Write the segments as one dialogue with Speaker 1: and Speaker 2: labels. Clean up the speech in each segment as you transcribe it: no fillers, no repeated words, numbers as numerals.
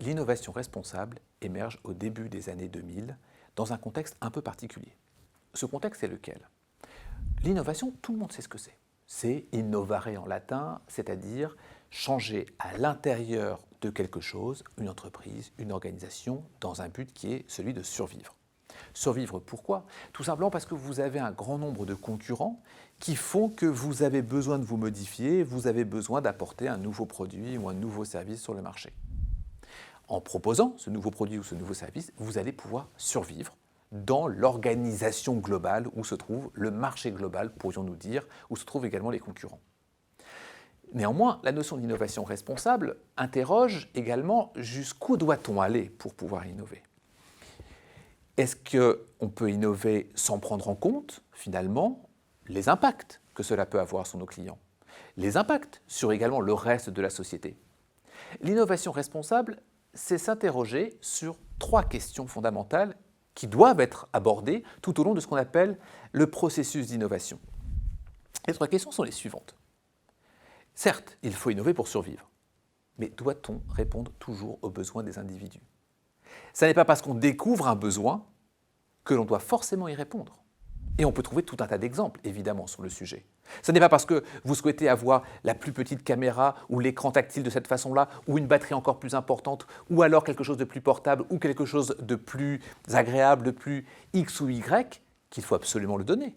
Speaker 1: L'innovation responsable émerge au début des années 2000 dans un contexte un peu particulier. Ce contexte est lequel? L'innovation, tout le monde sait ce que c'est. C'est innovare en latin, c'est-à-dire changer à l'intérieur de quelque chose, une entreprise, une organisation, dans un but qui est celui de survivre. Survivre pourquoi? Tout simplement parce que vous avez un grand nombre de concurrents qui font que vous avez besoin de vous modifier, vous avez besoin d'apporter un nouveau produit ou un nouveau service sur le marché. En proposant ce nouveau produit ou ce nouveau service, vous allez pouvoir survivre dans l'organisation globale où se trouve le marché global, pourrions-nous dire, où se trouvent également les concurrents. Néanmoins, la notion d'innovation responsable interroge également jusqu'où doit-on aller pour pouvoir innover. Est-ce qu'on peut innover sans prendre en compte, finalement, les impacts que cela peut avoir sur nos clients, les impacts sur également le reste de la société? L'innovation responsable, c'est s'interroger sur 3 questions fondamentales qui doivent être abordées tout au long de ce qu'on appelle le processus d'innovation. Les 3 questions sont les suivantes. Certes, il faut innover pour survivre, mais doit-on répondre toujours aux besoins des individus? Ce n'est pas parce qu'on découvre un besoin que l'on doit forcément y répondre. Et on peut trouver tout un tas d'exemples, évidemment, sur le sujet. Ce n'est pas parce que vous souhaitez avoir la plus petite caméra ou l'écran tactile de cette façon-là, ou une batterie encore plus importante, ou alors quelque chose de plus portable, ou quelque chose de plus agréable, de plus X ou Y, qu'il faut absolument le donner.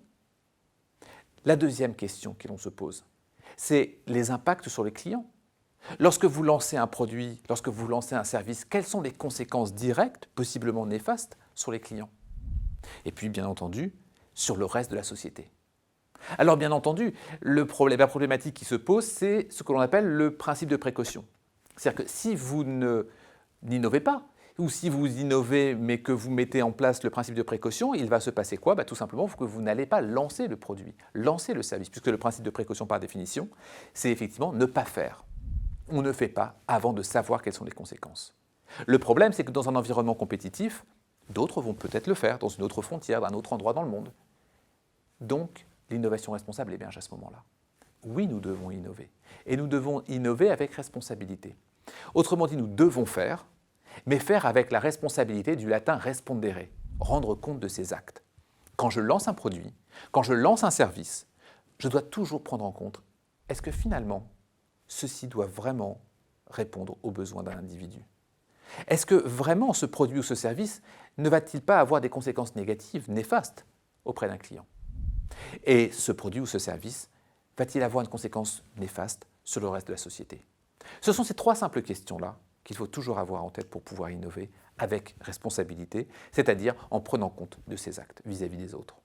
Speaker 1: La deuxième question que l'on se pose, c'est les impacts sur les clients. Lorsque vous lancez un produit, lorsque vous lancez un service, quelles sont les conséquences directes, possiblement néfastes, sur les clients? Et puis, bien entendu, sur le reste de la société. Alors, bien entendu, la problématique qui se pose, c'est ce que l'on appelle le principe de précaution. C'est-à-dire que si vous n'innovez pas, ou si vous innovez mais que vous mettez en place le principe de précaution, il va se passer quoi? Tout simplement que vous n'allez pas lancer le produit, lancer le service, puisque le principe de précaution, par définition, c'est effectivement ne pas faire. On ne fait pas avant de savoir quelles sont les conséquences. Le problème, c'est que dans un environnement compétitif, d'autres vont peut-être le faire dans une autre frontière, d'un autre endroit dans le monde. Donc, l'innovation responsable émerge à ce moment-là. Oui, nous devons innover. Et nous devons innover avec responsabilité. Autrement dit, nous devons faire, mais faire avec la responsabilité du latin respondere, rendre compte de ses actes. Quand je lance un produit, quand je lance un service, je dois toujours prendre en compte, est-ce que finalement, ceci doit vraiment répondre aux besoins d'un individu? Est-ce que vraiment ce produit ou ce service ne va-t-il pas avoir des conséquences négatives, néfastes, auprès d'un client? Et ce produit ou ce service va-t-il avoir une conséquence néfaste sur le reste de la société? Ce sont ces 3 simples questions-là qu'il faut toujours avoir en tête pour pouvoir innover avec responsabilité, c'est-à-dire en prenant compte de ses actes vis-à-vis des autres.